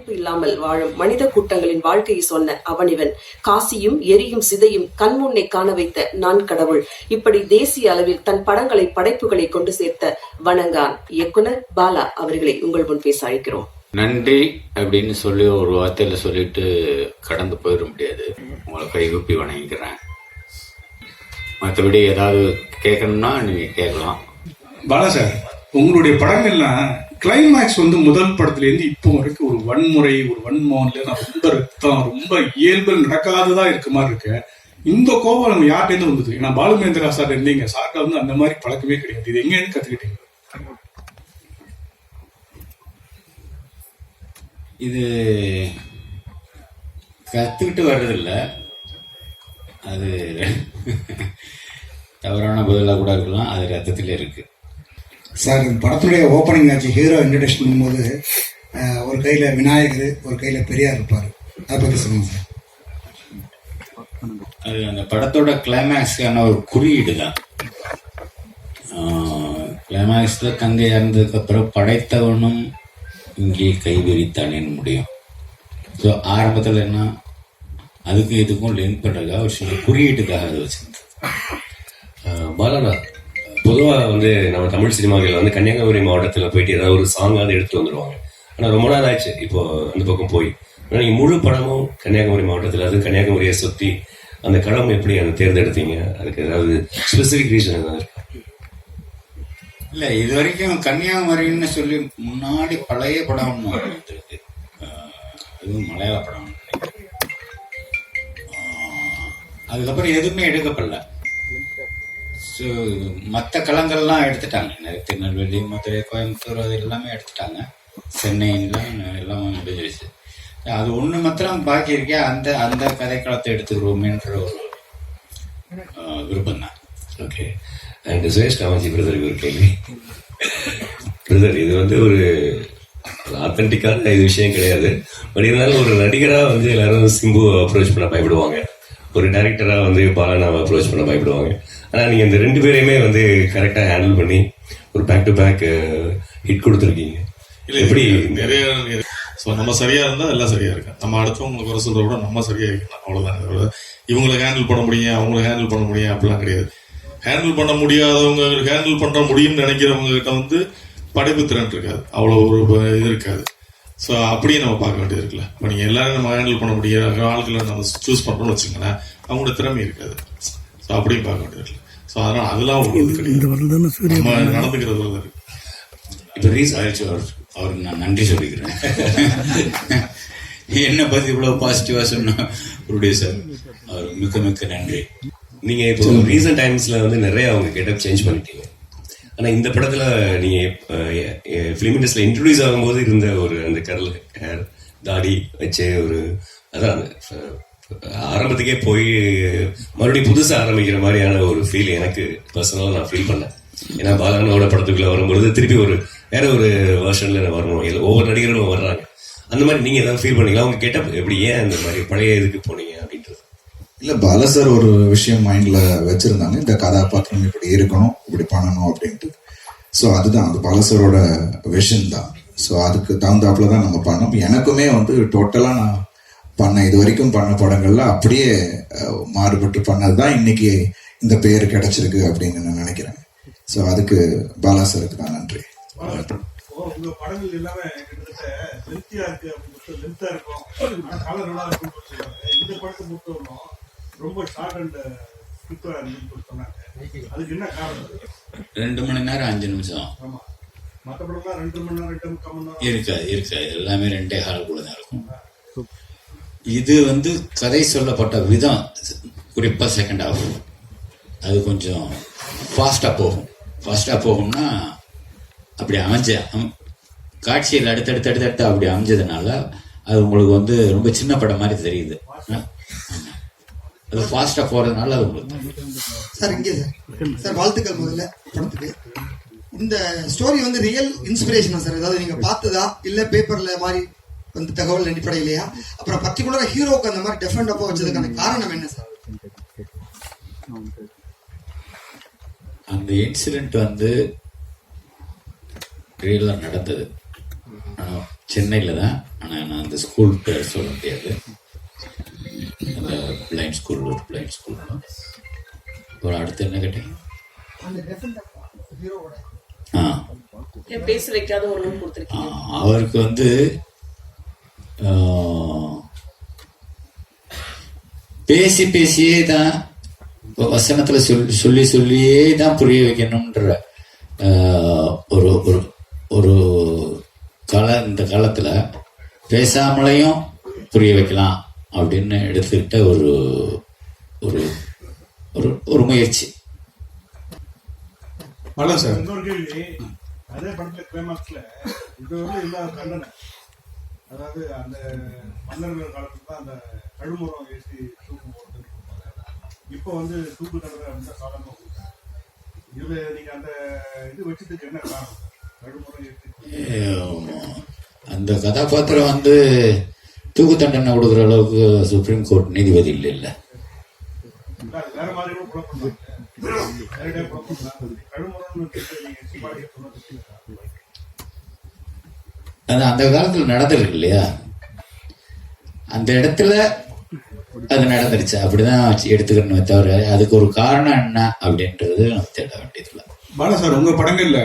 படைப்பு இல்லாமல் வாழும் மனித கூட்டங்களின் வாழ்க்கையை சொன்ன அவனிவன். காசியும் எரியும் சிதையும் கண்முன்னே காண வைத்த நான் கடவுள். இப்படி தேசிய அளவில் தன் படங்களை படைப்புகளை கொண்டு சேர்த்த வணங்கான் இயக்குனர் பாலா அவர்களை உங்கள் முன் பேச அழைக்கிறோம். நன்றி அப்படின்னு சொல்லி ஒரு வார்த்தையில சொல்லிட்டு கடந்து போயிட முடியாது. உங்களை கைகூப்பி வணங்கிக்கிறேன். மற்றபடி ஏதாவது கேட்கணும்னா நீங்க கேட்கலாம். பாலா சார், உங்களுடைய படங்கள்லாம் கிளைமேக்ஸ் முதல் படத்துல இருந்து இப்போ வரைக்கும் ஒரு வன்முறை, ஒரு வன்மம், இல்லைன்னா ரொம்ப ரத்தம், ரொம்ப இயல்பு நடக்காததா இருக்க மாதிரி இருக்கு. இந்த கோபம் நம்ம யார்கிட்ட வந்தது? ஏன்னா பாலுமேந்திரா சார் இருந்தீங்க, சார்ட்ட அந்த மாதிரி பழக்கமே கிடையாது. இது எங்க கத்துக்கிட்டீங்க? இது கத்துக்கிட்டு வர்றதில்ல, அது தவறான பதிலாக கூட இருக்கலாம். அது ரத்தத்திலே இருக்கு சார். படத்துடைய ஓப்பனிங் ஆச்சு, ஹீரோ இன்ட்ரடியூஸ் பண்ணும்போது ஒரு கையில விநாயகர், ஒரு கையில பெரியார் இருப்பாரு. அதை பத்தி சொல்லுங்க சார். அது அந்த படத்தோட கிளைமேக்ஸ்க்கான ஒரு குறியீடு தான். கிளைமேக்ஸ்ல தங்கை இறந்ததுக்கு அப்புறம் படைத்தவனும் இங்கே கைவிரித்தானேன்னு முடியும். ஸோ ஆரம்பத்தில் என்ன, அதுக்கு இதுக்கும் லிங்க் பண்ணுறதுக்காக ஒரு சில குறியீட்டுக்காக அதை வச்சுருந்தேன். பாலாடா, பொதுவாக நம்ம தமிழ் சினிமாவில் கன்னியாகுமரி மாவட்டத்தில் போயிட்டு ஏதாவது ஒரு சாங்காவது எடுத்து வந்துடுவாங்க. ஆனால் ரொம்ப நாள் ஆச்சு இப்போ அந்த பக்கம் போய். ஆனால் நீங்கள் முழு படமும் கன்னியாகுமரி மாவட்டத்தில், அது கன்னியாகுமரியை சுற்றி அந்த களம் எப்படி அதை தேர்ந்தெடுத்தீங்க? அதுக்கு ஏதாவது ஸ்பெசிஃபிக் ரீசன் ஏதாவது இருக்கா? இல்லை, இது வரைக்கும் கன்னியாகுமரின்னு சொல்லி முன்னாடி பழைய படம் ஒன்று இருக்கு, அதுவும் மலையாள படம். அதுக்கப்புறம் எதுவுமே எடுக்கப்படல. ஸோ மற்ற களங்கள்லாம் எடுத்துட்டாங்க. திருநெல்வேலி, மதுரை, கோயம்புத்தூர் அது எல்லாமே எடுத்துட்டாங்க. சென்னைலாம் எல்லாமே முடிஞ்சிருச்சு. அது ஒன்று மாத்திரம் பாக்கி இருக்கே, அந்த அந்த கதைக்களத்தை எடுத்துக்கிறோமேன்ற ஒரு விருப்பம் தான். ஓகே. அண்ட் சுரேஷ் காமாஜி பிரதருக்கு ஒரு கேள்வி. பிரதர், இது ஒரு ஆத்தென்டிக்கான இது விஷயம் கிடையாது. பட் இருந்தாலும் ஒரு நடிகராக எல்லாரும் சிம்பு அப்ரோச் பண்ண பயப்படுவாங்க, ஒரு டைரக்டராக பாலானாவை அப்ரோச் பண்ண பயப்படுவாங்க. ஆனால் நீங்கள் இந்த ரெண்டு பேரையுமே கரெக்டாக ஹேண்டில் பண்ணி ஒரு பேக் டு பேக் ஹிட் கொடுத்துருக்கீங்க. இல்லை, எப்படி நிறைய நம்ம சரியா இருந்தால் எல்லாம் சரியா இருக்கு. நம்ம அடுத்தவங்களுக்கு குறை சொல்றத விட நம்ம சரியா இருக்கணும், அவ்வளோதான். இவங்களை ஹேண்டில் பண்ண முடியும், அவங்களை ஹேண்டில் பண்ண முடியும் அப்படிலாம் கிடையாது. ஹேண்டில் பண்ண முடியாதவங்க ஹேண்டில் பண்ண முடியும்னு நினைக்கிறவங்க கிட்ட படைப்பு திறன் இருக்காது, அவ்வளோ ஒரு இது இருக்காது. ஸோ அப்படியே நம்ம பார்க்க வேண்டியது இருக்குல்ல. இப்போ நீங்கள் எல்லாரும் நம்ம ஹேண்டில் பண்ண முடியாத ஆட்களை நம்ம சூஸ் பண்ணுறோம்னு வச்சுக்கோங்களேன், அவங்களோட திறமை இருக்காது. ஸோ அப்படியும் பார்க்க வேண்டியது இருக்குல்ல. ஸோ அதனால் அதெல்லாம் உங்களுக்கு கிடையாது, நம்ம நடந்துக்கிறது இருக்கு. இப்போ ரீஸ் ஆயிடுச்சு, அவருக்கு நான் நன்றி சொல்லிக்கிறேன். என்னை பற்றி இவ்வளோ பாசிட்டிவாக சொன்ன ப்ரொடியூசர், அவருக்கு மிக்க மிக்க நன்றி. நீங்கள் இப்போ ரீசன்ட் டைம்ஸில் நிறைய அவங்க கெட்டப் சேஞ்ச் பண்ணிட்டீங்க. ஆனால் இந்த படத்தில் நீங்கள் ஃபிலிம் இண்டஸ்ட்ரியில் இன்ட்ரடியூஸ் ஆகும்போது இருந்த ஒரு அந்த கரல் ஹேர், தாடி வச்சே ஒரு அதான் ஆரம்பத்துக்கே போய் மறுபடியும் புதுசாக ஆரம்பிக்கிற மாதிரியான ஒரு ஃபீல் எனக்கு பர்சனலாக நான் ஃபீல் பண்ணேன். ஏன்னா பாலானோட படத்துக்குள்ளே வரும்பொழுது திருப்பி வேற ஒரு வெர்ஷனில் வரணும், ஒவ்வொரு நடிகர்களும் வர்றாங்க. அந்த மாதிரி நீங்கள் ஏதாவது ஃபீல் பண்ணீங்களா? அவங்க கெட்டப் எப்படி, ஏன் அந்த மாதிரி பழைய இதுக்கு போனீங்க அப்படின்றது? இல்லை, பாலா சார் ஒரு விஷயம் மைண்டில் வச்சுருந்தாங்க, இந்த கதாபாத்திரம் இப்படி இருக்கணும், இப்படி பண்ணணும் அப்படின்ட்டு. ஸோ அதுதான் அந்த பாலா சாரோட விஷன் தான். ஸோ அதுக்கு தகுந்தாப்புல தான் நம்ம பண்ணோம். எனக்குமே டோட்டலாக நான் இது வரைக்கும் பண்ண படங்கள்ல அப்படியே மாறுபட்டு பண்ணது தான் இன்னைக்கு இந்த பேர் கிடைச்சிருக்கு அப்படின்னு நான் நினைக்கிறேன். ஸோ அதுக்கு பாலா சாருக்கு தான் நன்றி. உங்க படங்கள் எல்லாமே கிட்டத்தட்ட லென்த்தியா இருக்கு அப்படின்னு லென்த்தா இருக்கும், கலர் நல்லா இருக்கும்னு சொல்லுவாங்க. இந்த படத்தை பொறுத்தவரைக்கும் ரொம்ப ஷார்ட் அண்ட் குயிக்கா இருக்குன்னு சொன்னாங்க. அதுக்கு என்ன காரணம்? 2 மணி நேரம் 5 நிமிஷம். ஆமா, மற்ற படம்லாம் 2 மணி நேரம் 2 மணி நேரம் இருக்காது. எல்லாமே 2.5 காலுக்குள்ள தான் இருக்கும். இது கதை சொல்லப்பட்ட விதம், குறிப்பா செகண்ட் ஹாஃப் அது கொஞ்சம் ஃபாஸ்டா போகும்னா அப்படி காட்சியில் அடுத்தடுத்து அப்படி அமைஞ்சதுனால அது உங்களுக்கு ரொம்ப சின்ன படம் மாதிரி தெரியுது. அது ஃபாஸ்டா போறதுனால அது உங்களுக்கு சார். இங்கே சார் வாழ்த்துக்கள் முதல்ல படத்துக்கு. இந்த ஸ்டோரி ரியல் இன்ஸ்பிரேஷனா சார்? ஏதாவது நீங்க பார்த்ததா இல்ல பேப்பர்ல மாதிரி தகவல் அடிப்படையிலையா? அப்புறம் பர்டிகுலரா ஹீரோக்கு அந்த மாதிரி டிஃபரெண்ட் அப்போ வச்சதுக்கான காரணம் என்ன சார்? அந்த இன்சிடென்ட் ரியலா நடந்தது. சென்னையில் தான். ஆனால் நான் அந்த ஸ்கூல் பேர் சொல்ல முடியாது. அந்த பிளைண்ட் ஸ்கூல், ஒரு பிளைண்ட் ஸ்கூல். அப்புறம் அடுத்து என்ன கேட்டீங்க? ஏன் பேச வைக்காத ஒரு ரூம் கொடுத்துருக்கீங்க? அவருக்கு வந்து பேசி பேசியே தான் வசனத்துல சொல்லி சொல்லியே தான் புரிய வைக்கணும்ன்ற ஒரு ஒரு ஒரு இந்த காலத்துல பேசாமலையும் புரிய வைக்கலாம் அப்படின்னு எடுத்துக்கிட்ட ஒரு ஒரு ஒரு ஒரு முயற்சி. சார் இன்னொரு கேள்வி, அதே படத்துல கிளைமாக்ஸ்ல இது வந்து இல்லாத தண்டனை, அதாவது அந்த மன்னர்கள் காலத்துல தான் அந்த கழுமுறம் ஏற்றி தூக்கு போடுறது. இப்போ வந்து தூக்கு தண்டனை அப்படின்னா சாதாரண கொடுத்தாங்க. இதுல நீங்க அந்த இது வச்சதுக்கு என்ன காரணம்? கழுமுறம் ஏற்றி அந்த கதாபாத்திரம் வந்து தூக்கு தண்டனை கொடுக்குற அளவுக்கு சுப்ரீம் கோர்ட் நீதிபதி இல்லை. வேற மாதிரி கூட குழப்பம், நேரடியாக குழப்பம். கழுமுறம்னு நீங்க சிபாடி சொன்னது அந்த காலத்துல நடந்திருக்கு இல்லையா, அந்த இடத்துல அது நடந்துருச்சு, அப்படிதான் எடுத்துக்கணுமே தவிர அதுக்கு ஒரு காரணம் என்ன அப்படின்றது நம்ம தேட வேண்டியதில்லை. பாலா சார், உங்க படங்கள்ல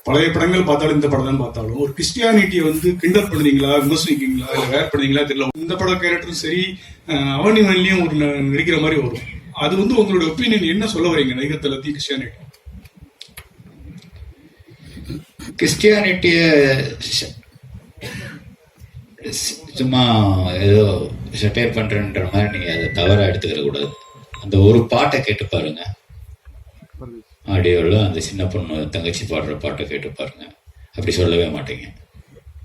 பழைய படங்கள் பார்த்தாலும் இந்த படம் பார்த்தாலும் ஒரு கிறிஸ்டியானிட்டியை வந்து கிண்டல் பண்ணுறீங்களா, விமர்சனிக்கீங்களா, இல்லை வேர் பண்ணுறீங்களா தெரியல. இந்த பட கேரக்டரும் சரி, அவனிவன்லையும் ஒரு நடிக்கிற மாதிரி வரும். அது வந்து உங்களோட ஒப்பீனியன் என்ன சொல்ல வரீங்க நடிகர் தளத்தி கிறிஸ்டியானிட்டி? கிறிஸ்டியானிட்டிய சும்மா ஏதோ செட்டையர் பண்றன்ற மாதிரி நீங்க அதை தவறா எடுத்துக்கிற கூடாது. அந்த ஒரு பாட்டை கேட்டு பாருங்க, ஆடியோவில் அந்த சின்ன பொண்ணு தங்கச்சி பாடுற பாட்டை கேட்டு பாருங்க, அப்படி சொல்லவே மாட்டீங்க.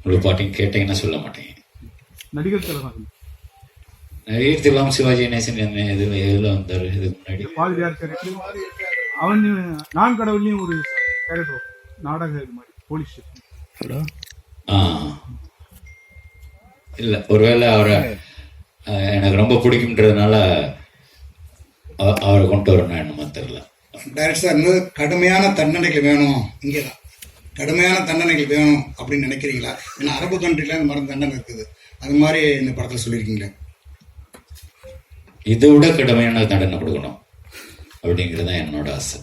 முழு பாட்டையும் கேட்டீங்கன்னா சொல்ல மாட்டீங்க. நடிகர் திலம் சிவாஜி கணேசன் என்ன எதுல வந்தாரு இதுக்கு முன்னாடி? பாதிரியார் கேரக்டர், அவன் நான் கடவுள்லயும் ஒரு கேரக்டர், நாடக இது மாதிரி போலீஸ். இல்ல, ஒருவேளை அவரை எனக்கு ரொம்ப பிடிக்கும்ன்றதுனால அவரை கொண்டு வரணும் என்னமோ தெரியல. டைரக்டர் சார், இன்னும் கடுமையான தண்டனைகள் வேணும், இங்கேதான் கடுமையான தண்டனைகள் வேணும் அப்படின்னு நினைக்கிறீங்களா? ஏன்னா அரபு கண்ட்ரில இந்த மாதிரி தண்டனை இருக்குது, அது மாதிரி இந்த படத்தில் சொல்லியிருக்கீங்களே. இதை விட கடுமையான தண்டனை கொடுக்கணும் அப்படிங்கிறது தான் என்னோட ஆசை.